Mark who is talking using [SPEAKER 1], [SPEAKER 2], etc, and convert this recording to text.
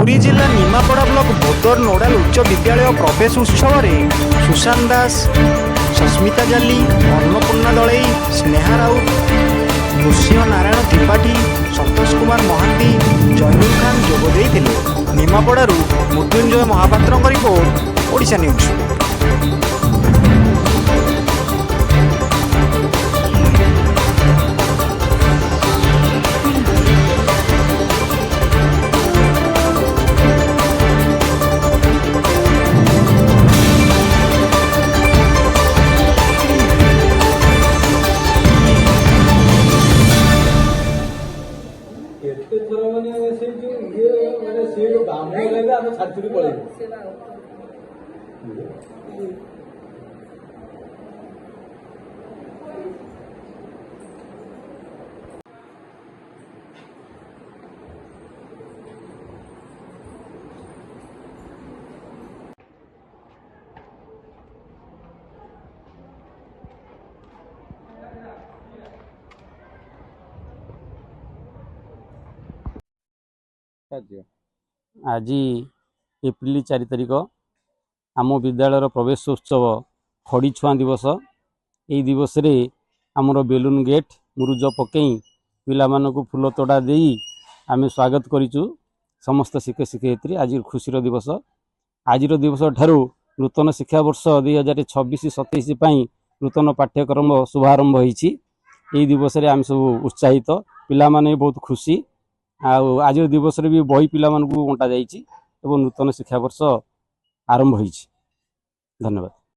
[SPEAKER 1] पुरी जिला निमापड़ा ब्लॉक भोदर नोडाल उच्च विद्यालय प्रवेश उत्सव में सुशांत दास, सस्मिता जाली, अन्नपूर्णा दलई, स्नेहा राउत, नृसिंह नारायण त्रिपाठी, संतोष कुमार महांती, जयनुल खान जोगदे निमापड़ारू मृत्युंजय महापात्र रिपोर्ट ओडिशा न्यूज।
[SPEAKER 2] आज एप्रिल 4 तारिख आम विद्यालय प्रवेश उत्सव खड़ी छुआ दिवस। यही दिवस रे आमर बेलून गेट मुरुज पकई पिला मानकु फूल तोड़ा दे आम स्वागत करिचु समस्त शिक्षक शिक्षयित्री। आज खुशीर दिवस। आज दिवस ठारू नूतन शिक्षा वर्ष 2026-27 नूतन पाठ्यक्रम शुभारंभ होईछि। यही दिवस रे आम सब उत्साहित पिला माने बहुत खुशी। आज दिवस भी बही पिला बंटा जाइए और नूतन शिक्षा वर्ष आरंभ होईछि। धन्यवाद।